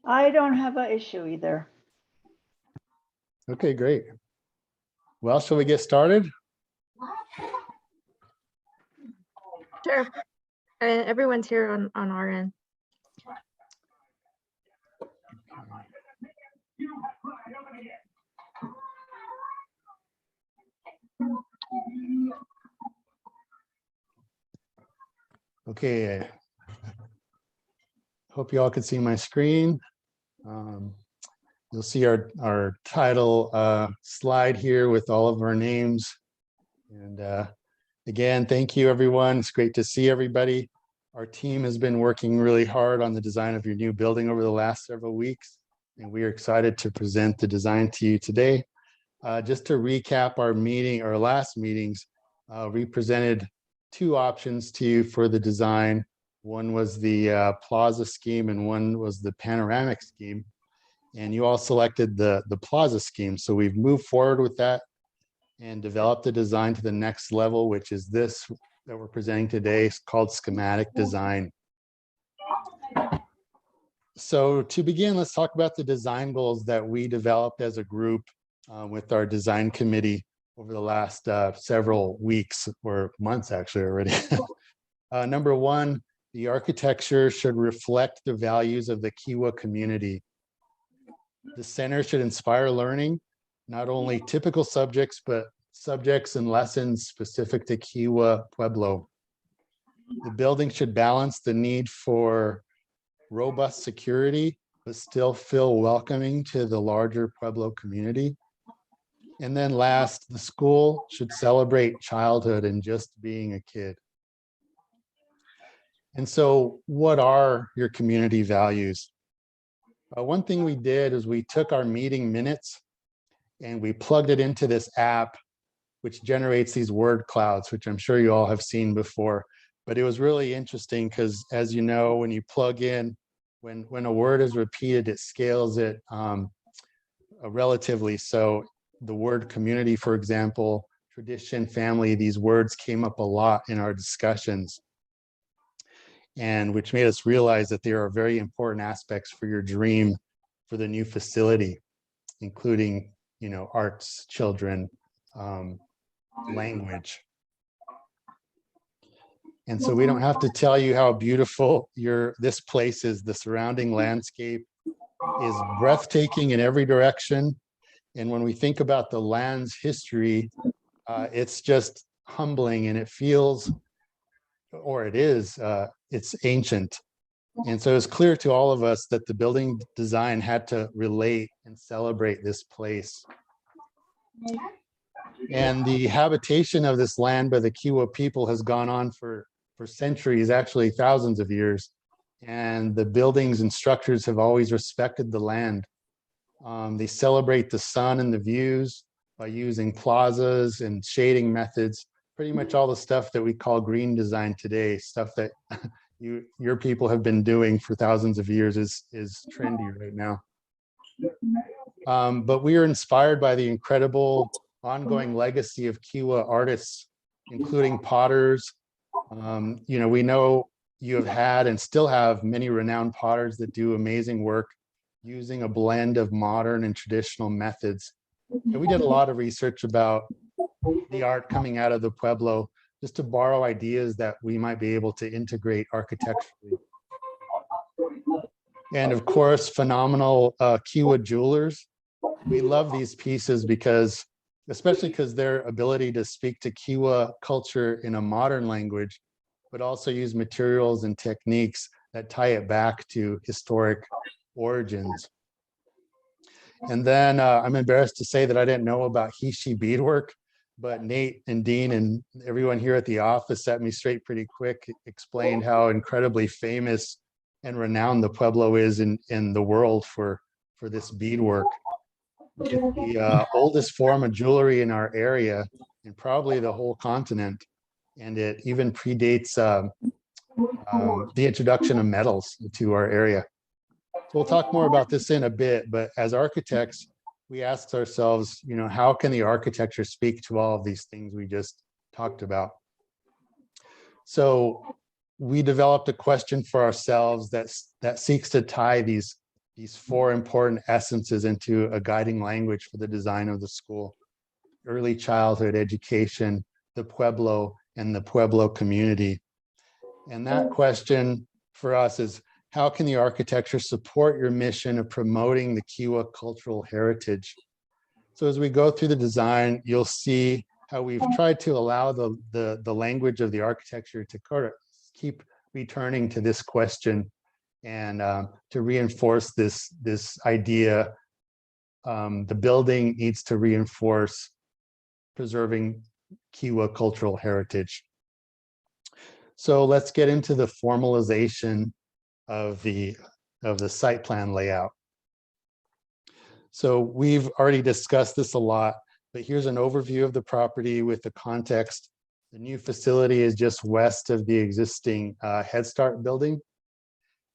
I don't have an issue either. Okay, great. Well, shall we get started? Sure. Everyone's here on our end. Okay. Hope you all can see my screen. You'll see our title slide here with all of our names. And again, thank you, everyone. It's great to see everybody. Our team has been working really hard on the design of your new building over the last several weeks, and we are excited to present the design to you today. Just to recap our last meetings, we presented two options to you for the design. One was the plaza scheme and one was the panoramic scheme. And you all selected the plaza scheme. So we've moved forward with that and developed the design to the next level, which is this that we're presenting today. It's called schematic design. So to begin, let's talk about the design goals that we developed as a group with our design committee over the last several weeks or months actually already. Number one, the architecture should reflect the values of the Kewa community. The center should inspire learning, not only typical subjects, but subjects and lessons specific to Kewa Pueblo. The building should balance the need for robust security, but still feel welcoming to the larger Pueblo community. And then last, the school should celebrate childhood and just being a kid. And so what are your community values? One thing we did is we took our meeting minutes and we plugged it into this app, which generates these word clouds, which I'm sure you all have seen before. But it was really interesting because, as you know, when you plug in, when a word is repeated, it scales it relatively. So the word community, for example, tradition, family, these words came up a lot in our discussions, and which made us realize that there are very important aspects for your dream for the new facility, including, you know, arts, children, language. And so we don't have to tell you how beautiful this place is. The surrounding landscape is breathtaking in every direction. And when we think about the land's history, it's just humbling, and it feels, or it is, it's ancient. And so it's clear to all of us that the building design had to relate and celebrate this place. And the habitation of this land by the Kewa people has gone on for centuries, actually thousands of years. And the buildings and structures have always respected the land. They celebrate the sun and the views by using plazas and shading methods, pretty much all the stuff that we call green design today, stuff that your people have been doing for thousands of years is trendy right now. But we are inspired by the incredible ongoing legacy of Kewa artists, including potters. You know, we know you have had and still have many renowned potters that do amazing work using a blend of modern and traditional methods. And we did a lot of research about the art coming out of the Pueblo, just to borrow ideas that we might be able to integrate architecturally. And of course, phenomenal Kewa jewelers. We love these pieces because, especially because their ability to speak to Kewa culture in a modern language, but also use materials and techniques that tie it back to historic origins. And then I'm embarrassed to say that I didn't know about Heishi beadwork, but Nate and Dean and everyone here at the office set me straight pretty quick, explained how incredibly famous and renowned the Pueblo is in the world for this beadwork. It's the oldest form of jewelry in our area and probably the whole continent. And it even predates the introduction of metals to our area. So we'll talk more about this in a bit, but as architects, we asked ourselves, you know, how can the architecture speak to all of these things we just talked about? So we developed a question for ourselves that seeks to tie these these four important essences into a guiding language for the design of the school: early childhood education, the Pueblo, and the Pueblo community. And that question for us is, how can the architecture support your mission of promoting the Kewa cultural heritage? So as we go through the design, you'll see how we've tried to allow the language of the architecture to keep returning to this question, and to reinforce this idea. The building needs to reinforce preserving Kewa cultural heritage. So let's get into the formalization of the site plan layout. So we've already discussed this a lot, but here's an overview of the property with the context. The new facility is just west of the existing Head Start building,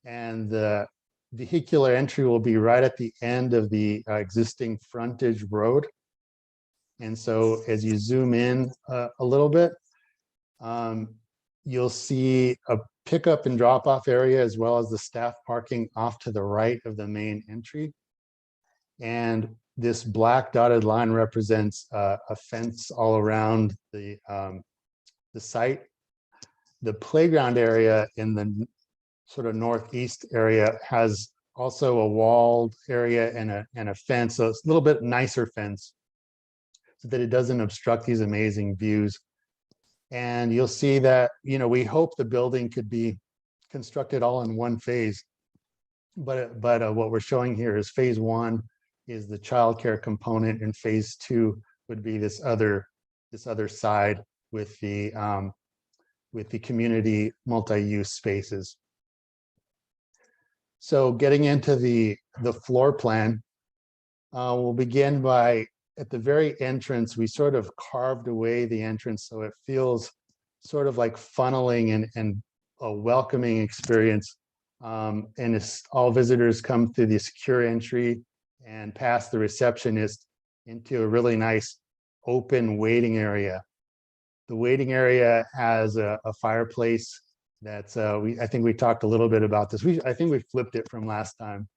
and the vehicular entry will be right at the end of the existing frontage road. And so as you zoom in a little bit, you'll see a pickup and drop off area, as well as the staff parking off to the right of the main entry. And this black dotted line represents a fence all around the site. The playground area in the sort of northeast area has also a walled area and a fence, so it's a little bit nicer fence, so that it doesn't obstruct these amazing views. And you'll see that, you know, we hope the building could be constructed all in one phase, but what we're showing here is phase one is the childcare component, and phase two would be this other side with the community multi-use spaces. So getting into the floor plan, we'll begin by, at the very entrance, we sort of carved away the entrance so it feels sort of like funneling and a welcoming experience. And it's, all visitors come through the secure entry and past the receptionist into a really nice open waiting area. The waiting area has a fireplace that's, I think we talked a little bit about this. I think we flipped it from last time.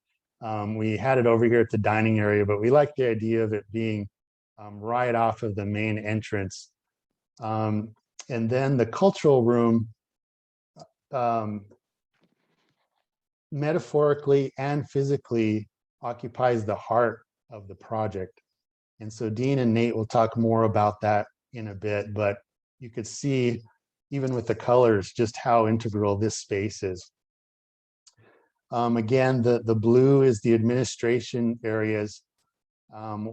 We had it over here at the dining area, but we like the idea of it being right off of the main entrance. And then the cultural room, metaphorically and physically, occupies the heart of the project. And so Dean and Nate will talk more about that in a bit, but you could see, even with the colors, just how integral this space is. Again, the blue is the administration areas,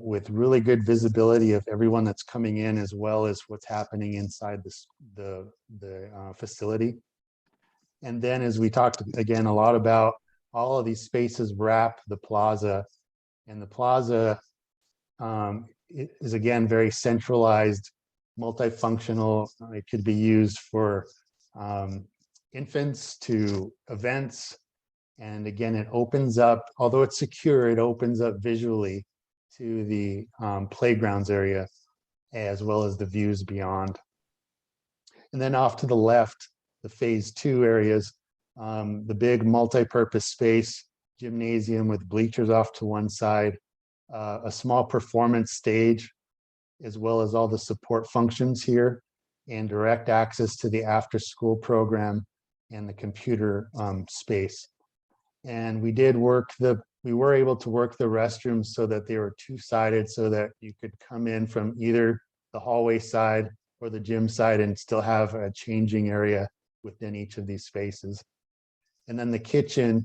with really good visibility of everyone that's coming in, as well as what's happening inside the facility. And then, as we talked again a lot about, all of these spaces wrap the plaza, and the plaza is again very centralized, multifunctional. It could be used for infants to events. And again, it opens up, although it's secure, it opens up visually to the playgrounds area, as well as the views beyond. And then off to the left, the phase two areas, the big multi-purpose space, gymnasium with bleachers off to one side, a small performance stage, as well as all the support functions here, and direct access to the after-school program and the computer space. And we were able to work the restrooms so that they were two-sided, so that you could come in from either the hallway side or the gym side and still have a changing area within each of these spaces. And then the kitchen,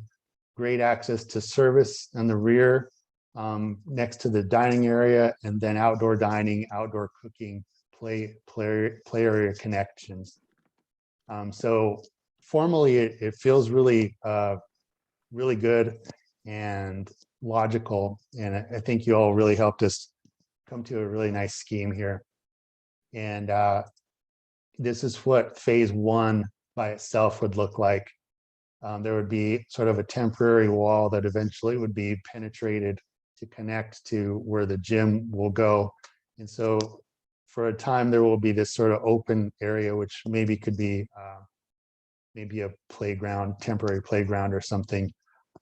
great access to service in the rear, next to the dining area, and then outdoor dining, outdoor cooking, play area connections. So formally, it feels really, really good and logical. And I think you all really helped us come to a really nice scheme here. And this is what phase one by itself would look like. There would be sort of a temporary wall that eventually would be penetrated to connect to where the gym will go. And so for a time, there will be this sort of open area, which maybe could be maybe a playground, temporary playground or something,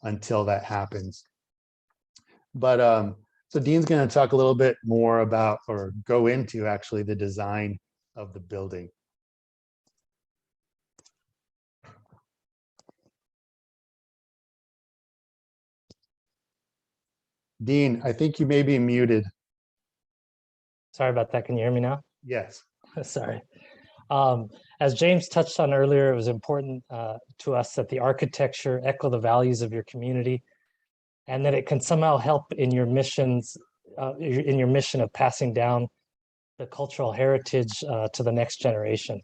until that happens. But so Dean's going to talk a little bit more about, or go into actually, the design of the building. Dean, I think you may be muted. Sorry about that. Can you hear me now? Yes. Sorry. As James touched on earlier, it was important to us that the architecture echo the values of your community, and that it can somehow help in your missions, in your mission of passing down the cultural heritage to the next generation.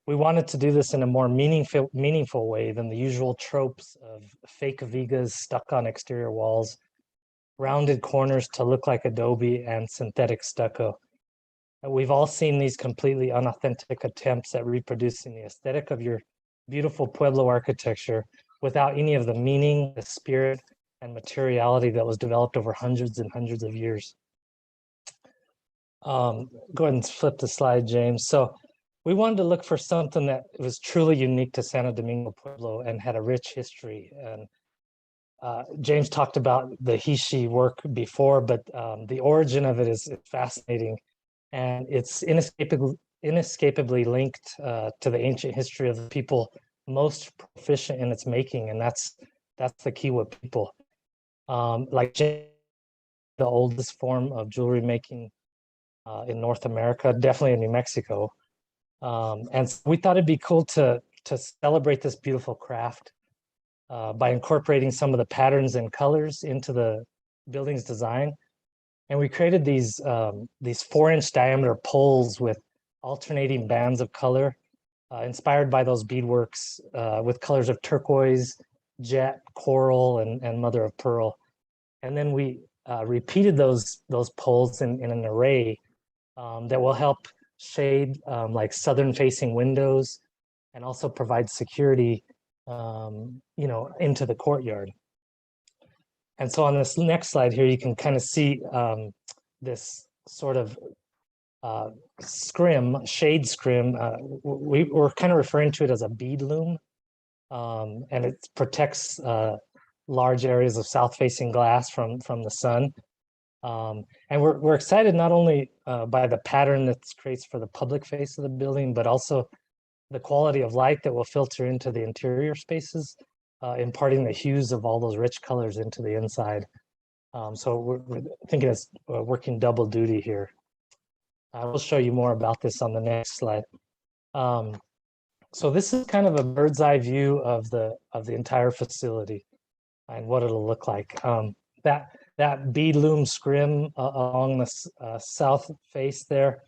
We wanted to do this in a more meaningful way than the usual tropes of fake vigas stuck on exterior walls, rounded corners to look like adobe, and synthetic stucco. We've all seen these completely unauthentic attempts at reproducing the aesthetic of your beautiful Pueblo architecture without any of the meaning, the spirit, and materiality that was developed over hundreds and hundreds of years. Go ahead and flip the slide, James. So we wanted to look for something that was truly unique to Santo Domingo Pueblo and had a rich history. And James talked about the Heishi work before, but the origin of it is fascinating. And it's inescapably linked to the ancient history of the people most proficient in its making, and that's the Kewa people. Like the oldest form of jewelry making in North America, definitely in New Mexico. And so we thought it'd be cool to celebrate this beautiful craft by incorporating some of the patterns and colors into the building's design. And we created these 4-inch diameter poles with alternating bands of color, inspired by those beadworks with colors of turquoise, jet, coral, and mother of pearl. And then we repeated those poles in an array that will help shade like southern-facing windows and also provide security, into the courtyard. And so on this next slide here, you can kind of see this sort of shade scrim. We're kind of referring to it as a bead loom, and it protects large areas of south-facing glass from the sun. And we're excited not only by the pattern that creates for the public face of the building, but also the quality of light that will filter into the interior spaces, imparting the hues of all those rich colors into the inside. So we're thinking it's working double duty here. I will show you more about this on the next slide. So this is kind of a bird's eye view of the entire facility and what it'll look like. That bead loom scrim along the south face there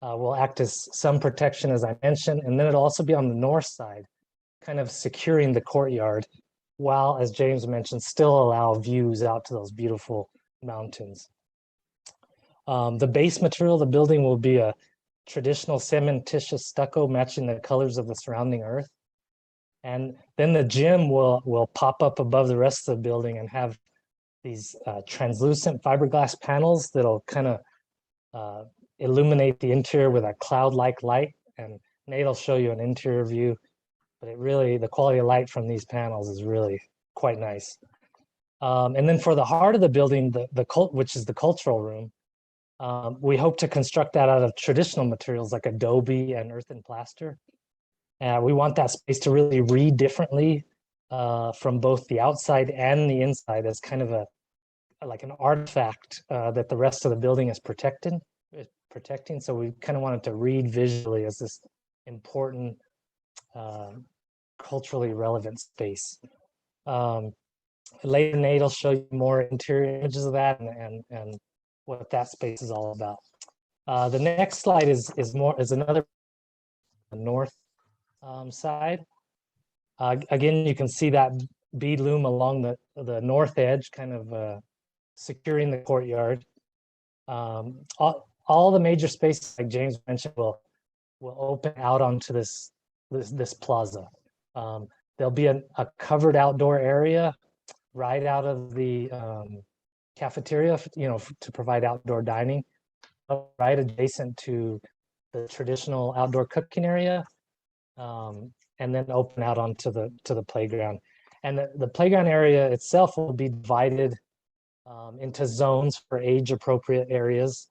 will act as some protection, as I mentioned, and then it'll also be on the north side, kind of securing the courtyard, while, as James mentioned, still allow views out to those beautiful mountains. The base material of the building will be a traditional cementitious stucco matching the colors of the surrounding earth. And then the gym will pop up above the rest of the building and have these translucent fiberglass panels that'll kind of illuminate the interior with a cloud-like light. And Nate will show you an interior view, but the quality of light from these panels is really quite nice. And then for the heart of the building, which is the cultural room, we hope to construct that out of traditional materials like adobe and earthen plaster. We want that space to really read differently from both the outside and the inside as kind of like an artifact that the rest of the building is protecting. So we kind of wanted to read visually as this important culturally relevant space. Later, Nate will show you more interior images of that and what that space is all about. The next slide is another north side. Again, you can see that bead loom along the north edge, kind of securing the courtyard. All the major spaces, like James mentioned, will open out onto this plaza. There'll be a covered outdoor area right out of the cafeteria, to provide outdoor dining, right adjacent to the traditional outdoor cooking area, and then open out onto the playground. And the playground area itself will be divided into zones for age appropriate areas.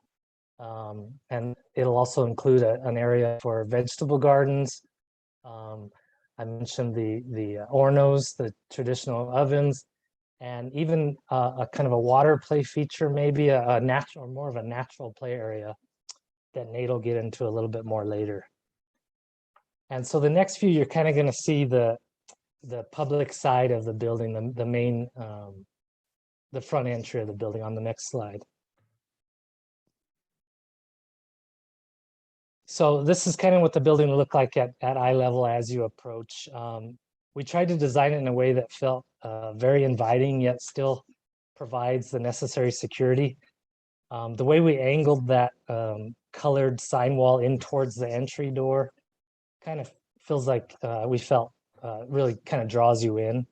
And it'll also include an area for vegetable gardens. I mentioned the ornos, the traditional ovens, and even a kind of a water play feature, maybe a natural or more of a natural play area that Nate will get into a little bit more later. And so the next view, you're kind of going to see the public side of the building, the main, the front entry of the building on the next slide. So this is kind of what the building will look like at eye level as you approach. We tried to design it in a way that felt very inviting, yet still provides the necessary security. The way we angled that colored sign wall in towards the entry door kind of feels like we felt really kind of draws you in.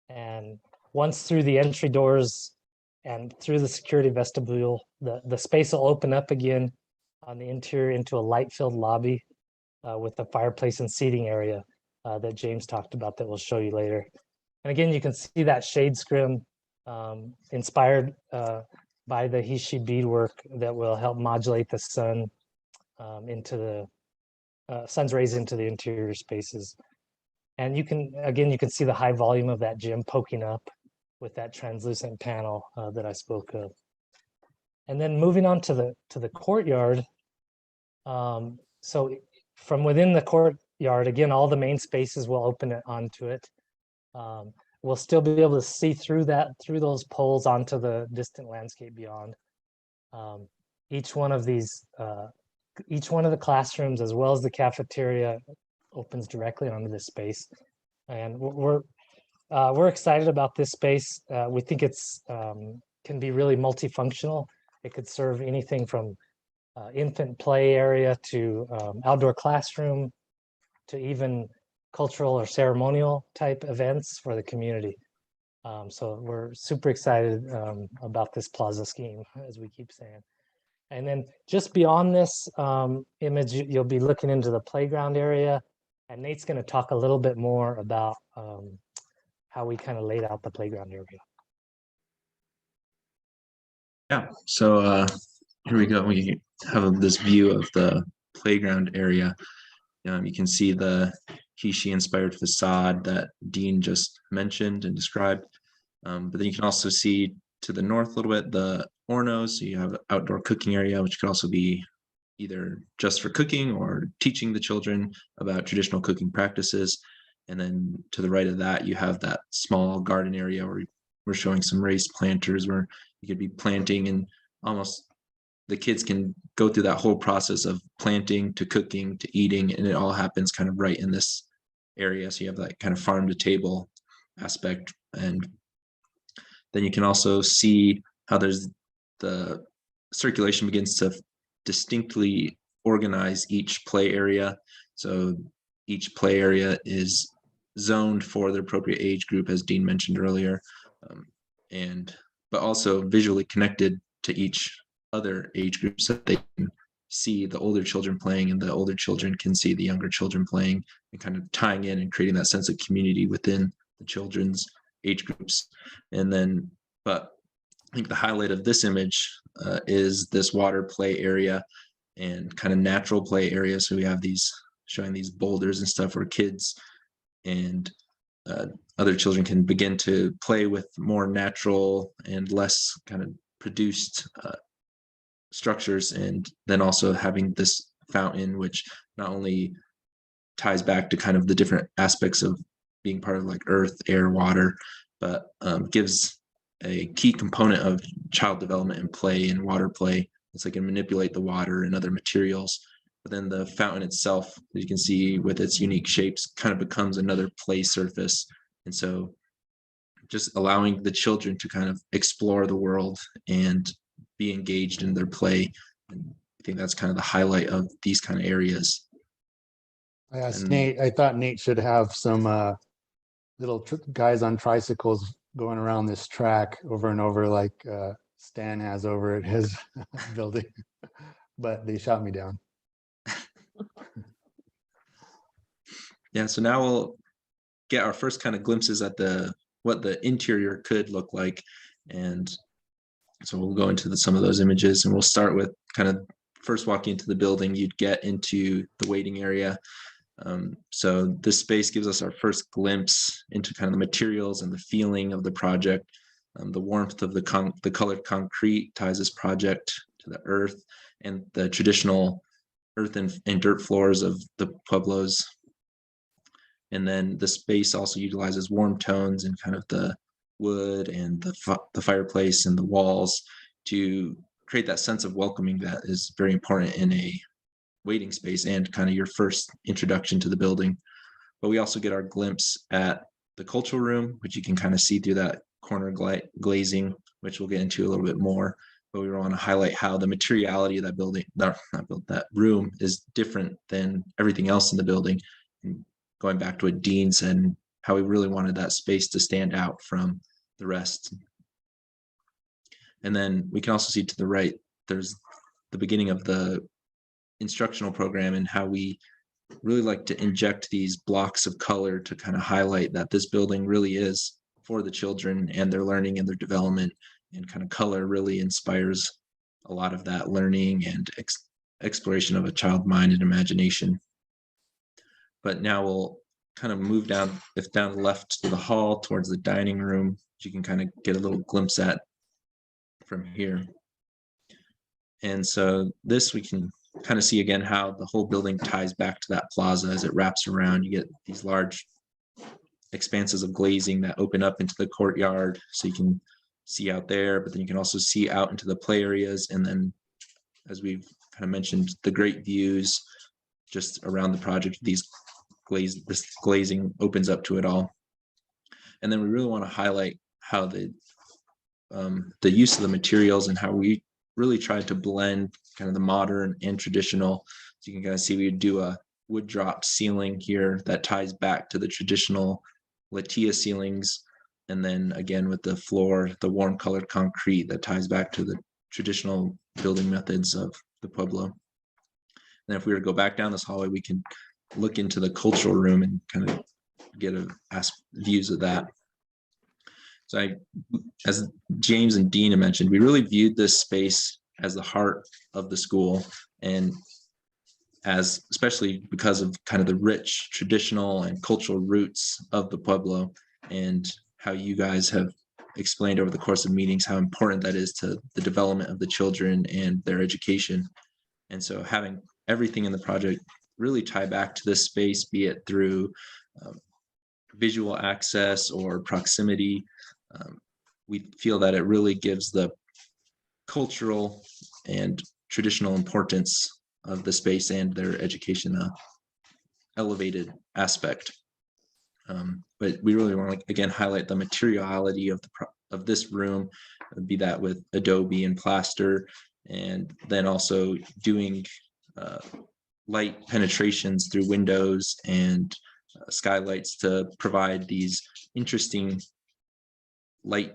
And once through the entry doors and through the security vestibule, the space will open up again on the interior into a light-filled lobby with a fireplace and seating area that James talked about that we'll show you later. And again, you can see that shade scrim inspired by the Heishi beadwork that will help modulate the sun into the sun's rays into the interior spaces. And you can, again, you can see the high volume of that gym poking up with that translucent panel that I spoke of. And then moving on to the courtyard. So from within the courtyard, again, all the main spaces will open it onto it. We'll still be able to see through those poles onto the distant landscape beyond. Each one of the classrooms, as well as the cafeteria, opens directly onto this space. And we're excited about this space. We think it's can be really multifunctional. It could serve anything from infant play area to outdoor classroom to even cultural or ceremonial type events for the community. So we're super excited about this plaza scheme, as we keep saying. And then just beyond this image, you'll be looking into the playground area, and Nate's going to talk a little bit more about how we kind of laid out the playground area. Yeah, so here we go. We have this view of the playground area. You can see the Heishi inspired facade that Dean just mentioned and described. But then you can also see to the north a little bit the ornos. So you have an outdoor cooking area, which could also be either just for cooking or teaching the children about traditional cooking practices. And then to the right of that, you have that small garden area where we're showing some raised planters where you could be planting, and almost the kids can go through that whole process of planting to cooking to eating, and it all happens kind of right in this area. So you have that kind of farm to table aspect. And then you can also see how there's the circulation begins to distinctly organize each play area. So each play area is zoned for the appropriate age group, as Dean mentioned earlier, but also visually connected to each other age groups, so that they can see the older children playing and the older children can see the younger children playing, and kind of tying in and creating that sense of community within the children's age groups. And then, but I think the highlight of this image is this water play area and kind of natural play area. So we have these showing these boulders and stuff where kids and other children can begin to play with more natural and less kind of produced structures. And then also having this fountain, which not only ties back to kind of the different aspects of being part of like earth, air, water, but gives a key component of child development and play and water play. It's like can manipulate the water and other materials. But then the fountain itself, as you can see with its unique shapes, kind of becomes another play surface. And so just allowing the children to kind of explore the world and be engaged in their play. And I think that's kind of the highlight of these kind of areas. I asked Nate, I thought Nate should have some little guys on tricycles going around this track over and over like Stan has over at his building, but they shot me down. Yeah, so now we'll get our first kind of glimpses at what the interior could look like. And So we'll go into some of those images, and we'll start with kind of first walking into the building. You'd get into the waiting area. So this space gives us our first glimpse into kind of the materials and the feeling of the project. The warmth of the colored concrete ties this project to the earth and the traditional earth and dirt floors of the pueblos. And then the space also utilizes warm tones and kind of the wood and the fireplace and the walls to create that sense of welcoming that is very important in a waiting space and kind of your first introduction to the building. But we also get our glimpse at the cultural room, which you can kind of see through that corner glazing, which we'll get into a little bit more. But we want to highlight how the materiality of that building, that room, is different than everything else in the building. And going back to what Dean said, how we really wanted that space to stand out from the rest. And then we can also see to the right, there's the beginning of the instructional program and how we really like to inject these blocks of color to kind of highlight that this building really is for the children and their learning and their development, and kind of color really inspires a lot of that learning and exploration of a child mind and imagination. But now we'll kind of move down the left to the hall towards the dining room, which you can kind of get a little glimpse at from here. And so this we can kind of see again how the whole building ties back to that plaza as it wraps around. You get these large expanses of glazing that open up into the courtyard, so you can see out there, but then you can also see out into the play areas. And then, as we've kind of mentioned, the great views just around the project, this glazing opens up to it all. And then we really want to highlight how the use of the materials and how we really tried to blend kind of the modern and traditional. So you can kind of see we do a wood drop ceiling here that ties back to the traditional lattia ceilings. And then again with the floor, the warm colored concrete that ties back to the traditional building methods of the Pueblo. And then if we were to go back down this hallway, we can look into the cultural room and kind of get views of that. So as James and Dean mentioned, we really viewed this space as the heart of the school, and especially because of kind of the rich traditional and cultural roots of the Pueblo, and how you guys have explained over the course of meetings how important that is to the development of the children and their education. And so having everything in the project really tie back to this space, be it through visual access or proximity, we feel that it really gives the cultural and traditional importance of the space and their education elevated aspect. But we really want to, again, highlight the materiality of this room, be that with adobe and plaster, and then also doing light penetrations through windows and skylights to provide these interesting light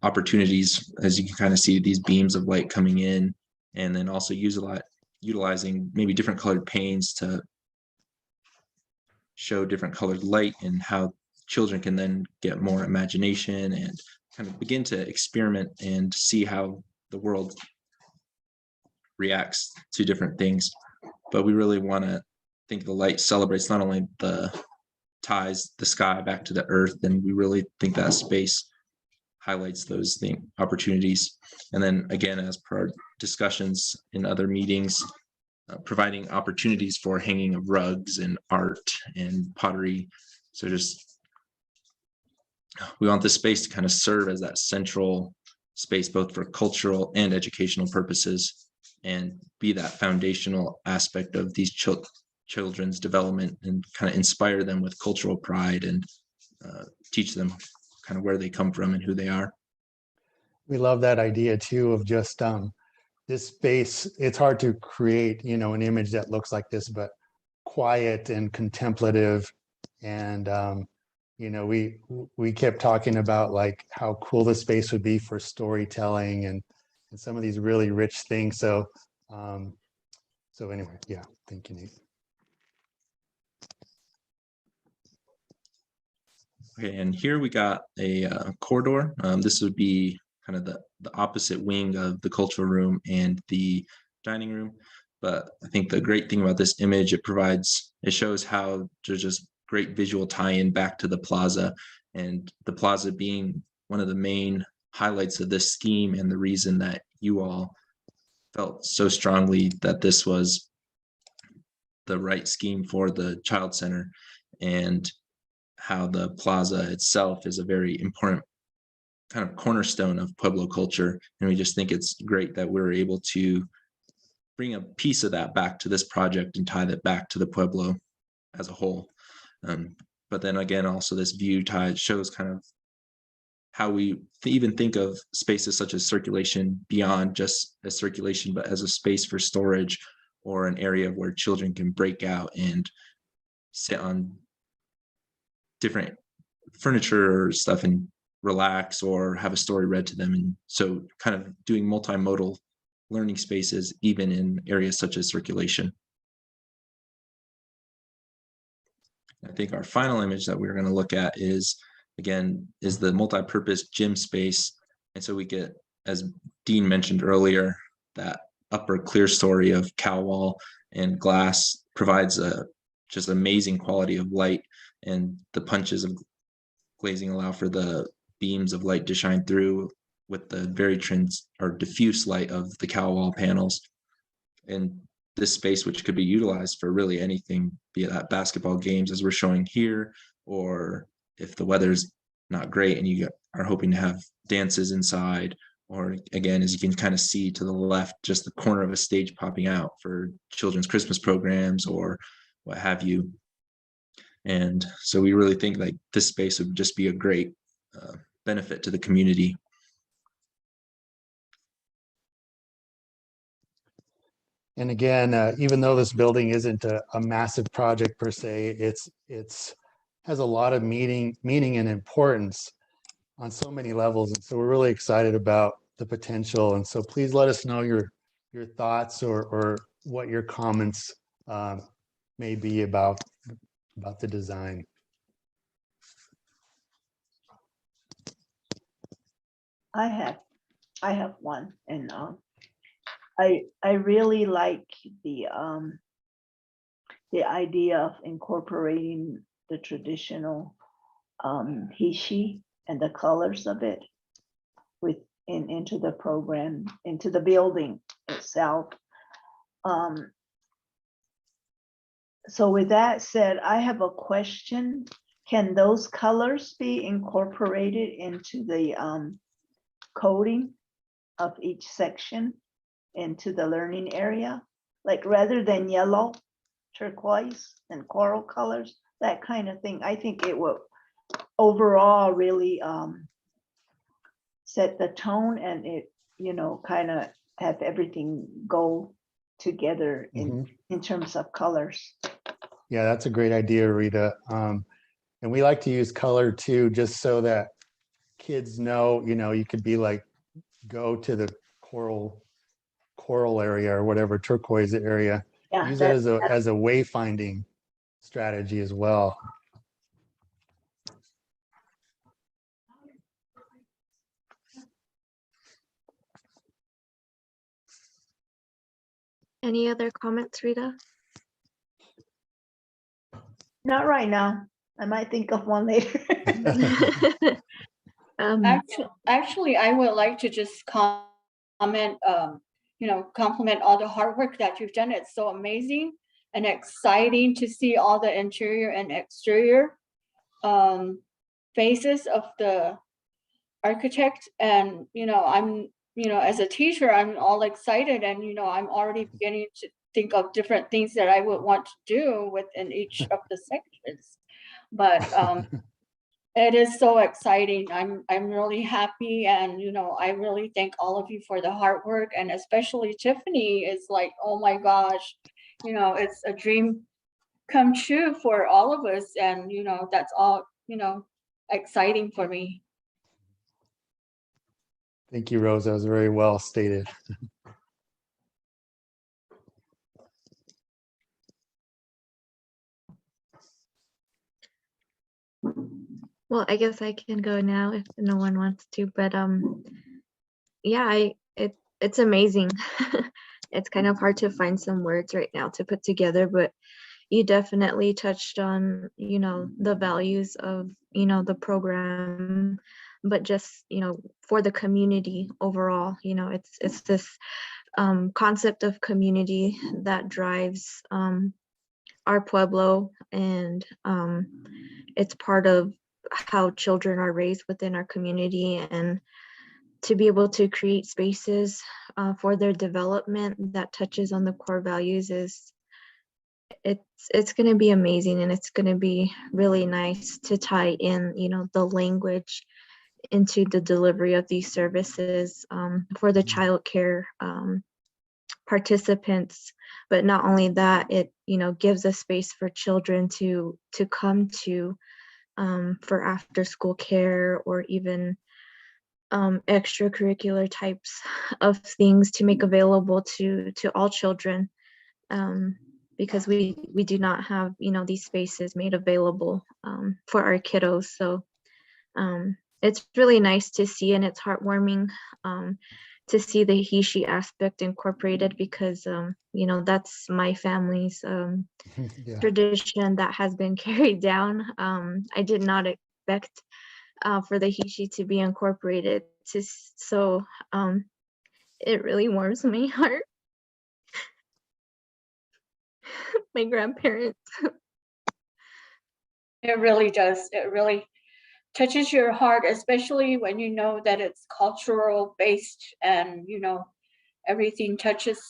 opportunities, as you can kind of see these beams of light coming in, and then also utilizing maybe different colored panes to show different colored light, and how children can then get more imagination and kind of begin to experiment and see how the world reacts to different things. But we really want to think the light celebrates not only ties the sky back to the earth, and we really think that space highlights those opportunities. And then again, as per our discussions in other meetings, providing opportunities for hanging of rugs and art and pottery. So we want this space to kind of serve as that central space, both for cultural and educational purposes, and be that foundational aspect of these children's development, and kind of inspire them with cultural pride and teach them kind of where they come from and who they are. We love that idea too of just this space. It's hard to create, an image that looks like this, but quiet and contemplative. And, we kept talking about like how cool the space would be for storytelling and some of these really rich things. So anyway, yeah, thank you, Nate. Okay, and here we got a corridor. This would be kind of the opposite wing of the cultural room and the dining room. But I think the great thing about this image, it shows how there's just great visual tie-in back to the plaza, and the plaza being one of the main highlights of this scheme, and the reason that you all felt so strongly that this was the right scheme for the child center, and how the plaza itself is a very important kind of cornerstone of Pueblo culture. And we just think it's great that we're able to bring a piece of that back to this project and tie that back to the Pueblo as a whole. But then again, also this view tie shows kind of how we even think of spaces such as circulation beyond just a circulation, but as a space for storage, or an area where children can break out and sit on different furniture or stuff and relax or have a story read to them. And so kind of doing multimodal learning spaces, even in areas such as circulation. I think our final image that we're going to look at is the multi-purpose gym space. And so we get, as Dean mentioned earlier, that upper clear story of cow wall and glass provides a just amazing quality of light, and the punches of glazing allow for the beams of light to shine through with the very diffuse light of the cow wall panels. And this space, which could be utilized for really anything, be it at basketball games as we're showing here, or if the weather's not great and you are hoping to have dances inside, or again, as you can kind of see to the left, just the corner of a stage popping out for children's Christmas programs or what have you. And so we really think like this space would just be a great benefit to the community. And again, even though this building isn't a massive project per se, it's has a lot of meaning and importance on so many levels. And so we're really excited about the potential. And so please let us know your thoughts or what your comments may be about the design. I have one, and I really like the idea of incorporating the traditional Heishi and the colors of it into the program, into the building itself. So with that said, I have a question. Can those colors be incorporated into the coding of each section into the learning area? Like rather than yellow, turquoise and coral colors, that kind of thing. I think it will overall really set the tone, and it, kind of have everything go together in terms of colors. Yeah, that's a great idea, Rita. And we like to use color too, just so that kids know, you could be like, go to the coral area or whatever, turquoise area. Yeah, Use it as a wayfinding strategy as well. Any other comments, Rita? not right now. I might think of one later. Actually, I would like to just comment, compliment all the hard work that you've done. It's so amazing and exciting to see all the interior and exterior phases of the architect. And, I'm, as a teacher, I'm all excited, and, I'm already beginning to think of different things that I would want to do within each of the sections. But it is so exciting. I'm really happy, and I really thank all of you for the hard work, and especially Tiffany is like, oh my gosh, it's a dream come true for all of us, and that's all exciting for me. Thank you, Rose. That was very well stated. Well, I guess I can go now if no one wants to, but yeah, it's amazing. It's kind of hard to find some words right now to put together, but you definitely touched on, the values of, the program, but just, for the community overall, it's this concept of community that drives our Pueblo, and it's part of how children are raised within our community, and to be able to create spaces for their development that touches on the core values it's going to be amazing, and it's going to be really nice to tie in, the language into the delivery of these services for the childcare participants. But not only that, it gives a space for children to come to for after school care, or even extracurricular types of things to make available to all children, because we do not have these spaces made available for our kiddos. So it's really nice to see, and it's heartwarming to see the Heishi aspect incorporated, because that's my family's Yeah. tradition that has been carried down. I did not expect for the Heishi to be incorporated, so it really warms my heart. My grandparents. It really does. It really touches your heart, especially when you know that it's cultural based, and everything touches,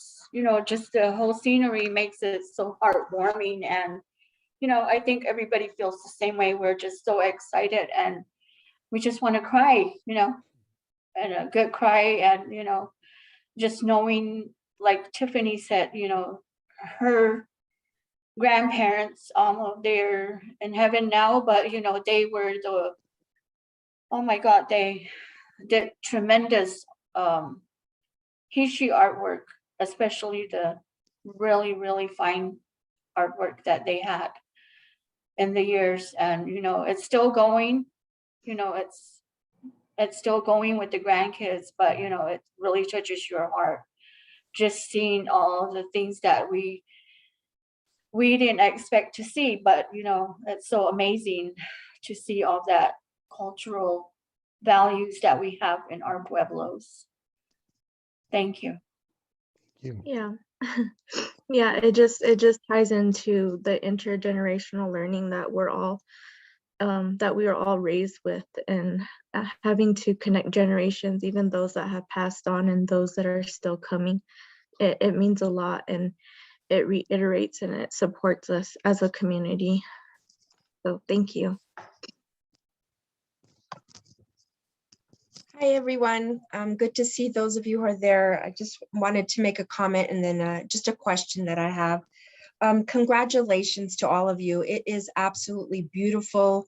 just the whole scenery makes it so heartwarming. And I think everybody feels the same way. We're just so excited, and we just want to cry, and a good cry. And just knowing, like Tiffany said, her grandparents, they're in heaven now, but they were oh my God, they did tremendous Heishi artwork, especially the really, really fine artwork that they had in the years. And it's still going, it's still going with the grandkids, but it really touches your heart just seeing all the things that we didn't expect to see. But it's so amazing to see all that cultural values that we have in our pueblos. Thank you. Yeah. Yeah, it just ties into the intergenerational learning that we are all raised with, and having to connect generations, even those that have passed on and those that are still coming. It means a lot, and it reiterates and it supports us as a community. So thank you. Hi, everyone. Good to see those of you who are there. I just wanted to make a comment, and then just a question that I have. Congratulations to all of you. It is absolutely beautiful.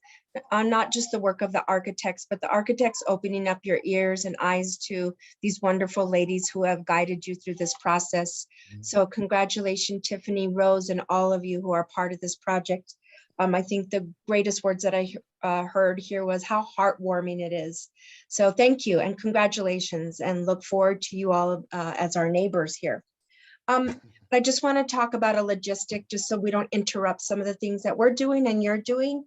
Not just the work of the architects, but the architects opening up your ears and eyes to these wonderful ladies who have guided you through this process. So congratulations, Tiffany, Rose, and all of you who are part of this project. I think the greatest words that I heard here was how heartwarming it is. So thank you and congratulations, and look forward to you all as our neighbors here. I just want to talk about a logistic, just so we don't interrupt some of the things that we're doing and you're doing.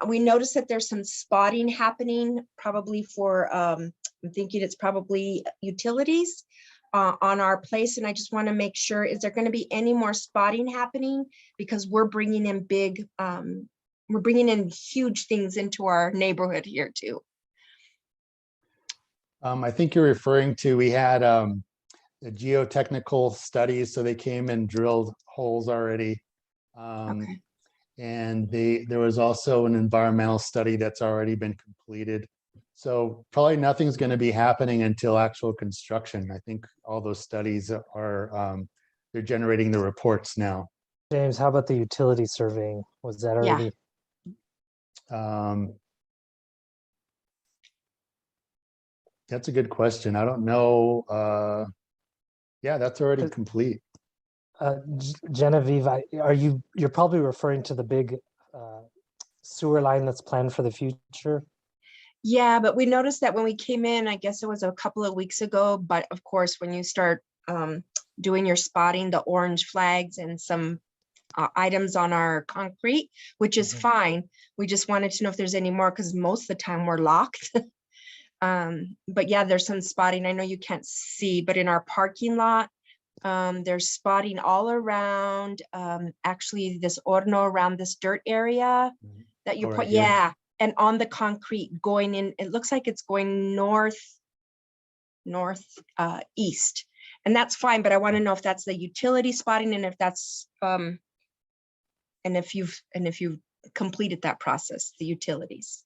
We noticed that there's some spotting happening, probably for, I'm thinking it's probably utilities on our place. And I just want to make sure, is there going to be any more spotting happening? Because we're bringing in we're bringing in huge things into our neighborhood here too. I think you're referring to, we had the geotechnical studies, so they came and drilled holes already. Okay. And there was also an environmental study that's already been completed. So probably nothing's going to be happening until actual construction. I think all those studies are, they're generating the reports now. James, how about the utility surveying? Was that already? That's a good question. I don't know. Yeah, that's already complete. Genevieve, you're probably referring to the big sewer line that's planned for the future? Yeah, but we noticed that when we came in, I guess it was a couple of weeks ago, but of course, when you start doing your spotting, the orange flags and some items on our concrete, which is fine. We just wanted to know if there's any more, because most of the time we're locked. But yeah, there's some spotting. I know you can't see, but in our parking lot, there's spotting all around, actually this horno around this dirt area that you Oh, put, right here. yeah. And on the concrete going in, it looks like it's going east. And that's fine, but I want to know if that's the utility spotting and if that's, and if you've completed that process, the utilities.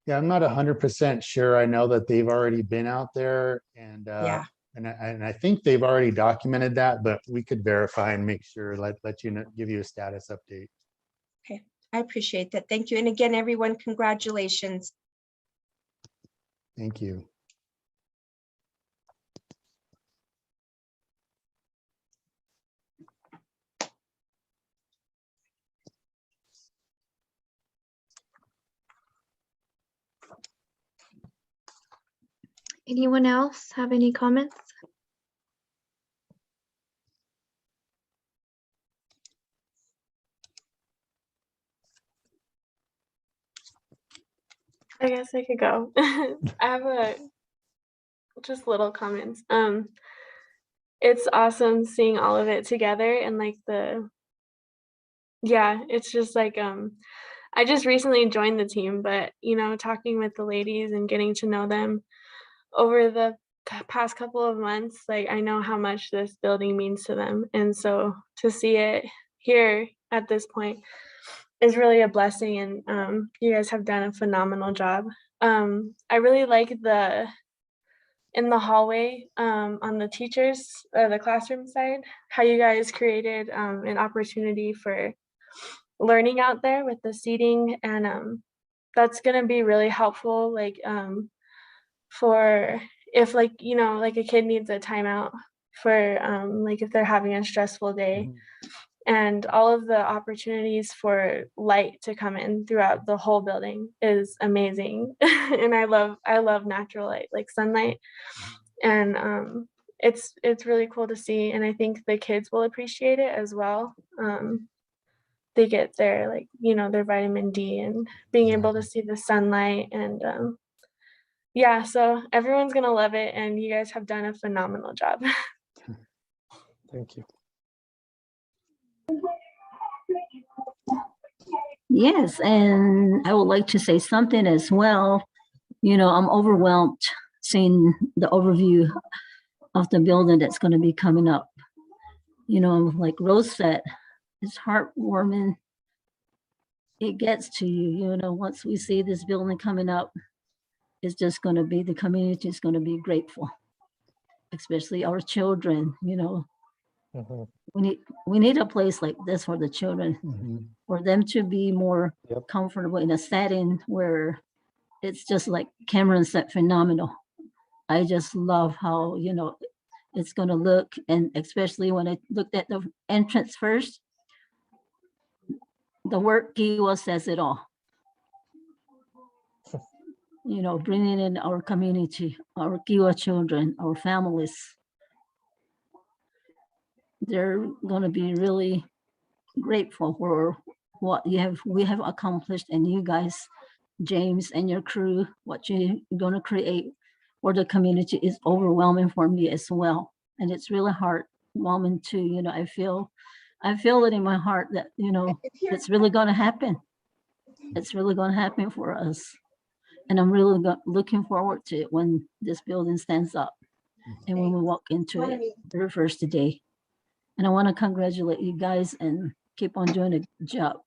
Yeah, I'm not 100% sure. I know that they've already been out there and Yeah. and I think they've already documented that, but we could verify and make sure, let you know, give you a status update. Okay, I appreciate that. Thank you. And again, everyone, congratulations. Thank you. Anyone else have any comments? I guess I could go. I have just little comments. It's awesome seeing all of it together and like it's just like I just recently joined the team, but you know, talking with the ladies and getting to know them over the past couple of months, like I know how much this building means to them. And so to see it here at this point is really a blessing, and you guys have done a phenomenal job. I really like in the hallway on the teachers, the classroom side, how you guys created an opportunity for learning out there with the seating, and that's gonna be really helpful, like for if like, you know, like a kid needs a timeout for like if they're having a stressful day. And all of the opportunities for light to come in throughout the whole building is amazing. And I love natural light, like sunlight. And it's really cool to see, and I think the kids will appreciate it as well. They get their, like, you know, their vitamin D and being able to see the sunlight, and yeah, so everyone's gonna love it, and you guys have done a phenomenal job. Thank you. Yes, and I would like to say something as well. You know, I'm overwhelmed seeing the overview of the building that's going to be coming up. You know, like Rose said, it's heartwarming. It gets to you, you know, once we see this building coming up, it's just going to be, the community is going to be grateful, especially our children, you know. We need a place like this for the children, for them to be more comfortable in a setting where it's just like Cameron said, phenomenal. I just love how, you know, it's going to look, and especially when I looked at the entrance first, the word Kewa says it all. You know, bringing in our community, our Kewa children, our families. They're going to be really grateful for what we have accomplished, and you guys, James and your crew, what you're going to create for the community is overwhelming for me as well. And it's really heartwarming too. You know, I feel it in my heart that, you know, it's really going to happen. It's really going to happen for us. And I'm really looking forward to it when this building stands up and when we walk into it the first day. And I want to congratulate you guys and keep on doing a good job.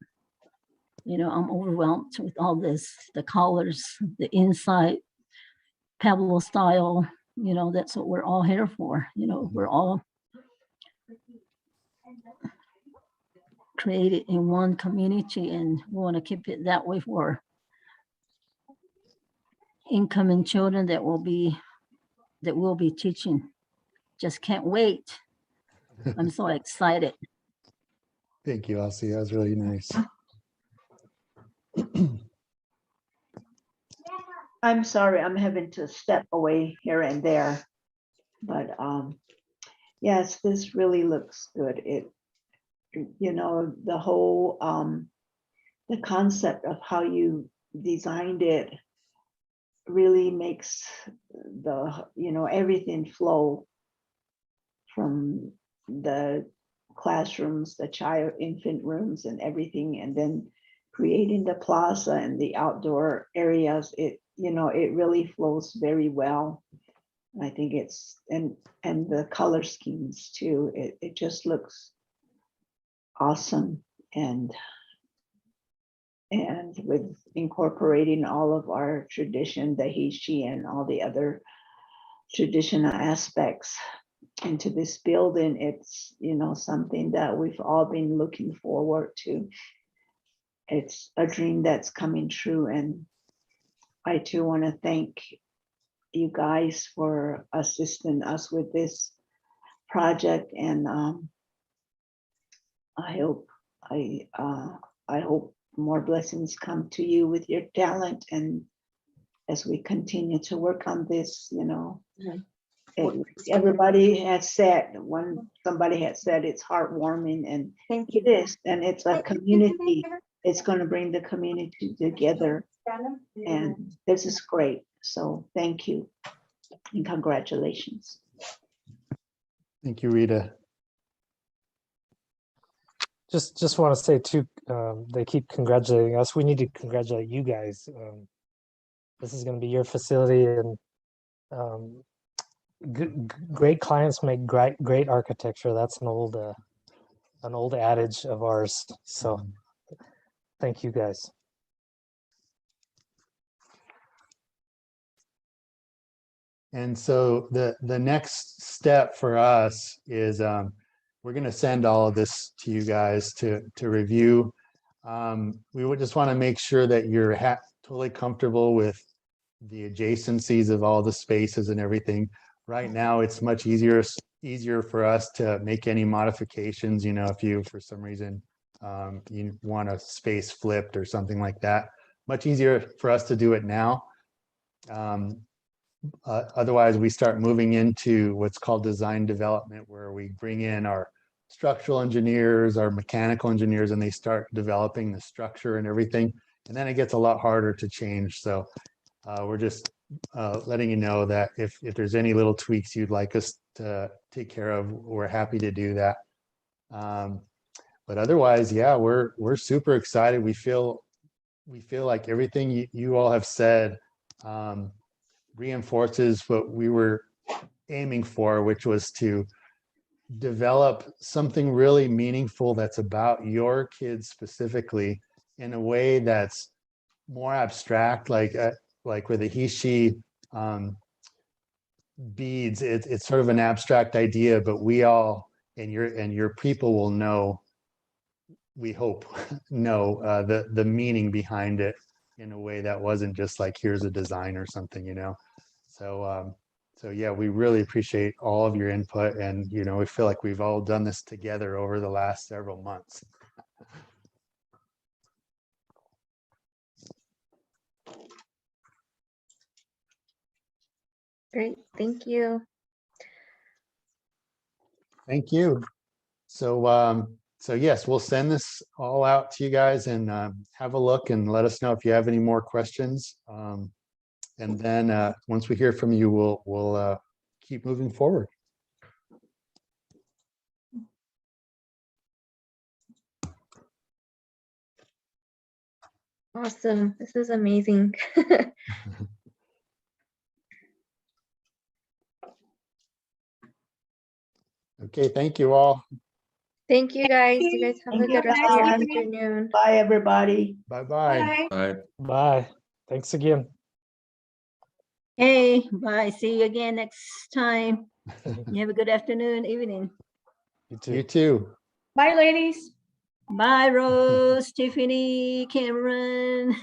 You know, I'm overwhelmed with all this, the colors, the inside, Pueblo style, you know, that's what we're all here for. You know, we're all created in one community, and we want to keep it that way for incoming children that we'll be teaching. Just can't wait. I'm so excited. Thank you, Elsie. That was really nice. I'm sorry, I'm having to step away here and there. But yes, this really looks good. It, you know, the whole the concept of how you designed it really makes the, you know, everything flow from the classrooms, the child infant rooms and everything, and then creating the plaza and the outdoor areas. It, you know, it really flows very well. I think it's, and the color schemes too, it just looks awesome. And with incorporating all of our tradition, the Heishi and all the other traditional aspects into this building, it's, you know, something that we've all been looking forward to. It's a dream that's coming true. And I too want to thank you guys for assisting us with this project. And I hope more blessings come to you with your talent, and as we continue to work on this, you know, everybody has said, somebody had said it's heartwarming, and Thank you. it is, and it's a community. It's going to bring the community together, and this is great. So thank you and congratulations. Thank you, Rita. Just want to say too, they keep congratulating us. We need to congratulate you guys. This is going to be your facility, and great clients make great architecture. That's an old adage of ours. So thank you guys. And so the next step for us is we're going to send all of this to you guys to review. We would just want to make sure that you're totally comfortable with the adjacencies of all the spaces and everything. Right now, it's much easier for us to make any modifications. You know, if you, for some reason, you want a space flipped or something like that, much easier for us to do it now. Otherwise, we start moving into what's called design development, where we bring in our structural engineers, our mechanical engineers, and they start developing the structure and everything. And then it gets a lot harder to change. So we're just letting you know that if there's any little tweaks you'd like us to take care of, we're happy to do that. But otherwise, yeah, we're super excited. We feel like everything you all have said reinforces what we were aiming for, which was to develop something really meaningful that's about your kids specifically, in a way that's more abstract, like with the Heishi beads. It's sort of an abstract idea, but we all and your people will know, we hope know the meaning behind it in a way that wasn't just like, here's a design or something, you know. So yeah, we really appreciate all of your input, and you know, we feel like we've all done this together over the last several months. Great, thank you. Thank you. So so yes, we'll send this all out to you guys, and have a look and let us know if you have any more questions. And then once we hear from you, we'll keep moving forward. Awesome, this is amazing. Okay, thank you all. Thank you guys. You guys have a Thank you, good rest of your guys. afternoon. Bye, everybody. Bye-bye. All right. Bye. Thanks again. Hey, bye. See you again next time. You have a good afternoon, evening. You too. You too. Bye, ladies. Bye, Rose, Tiffany, Cameron.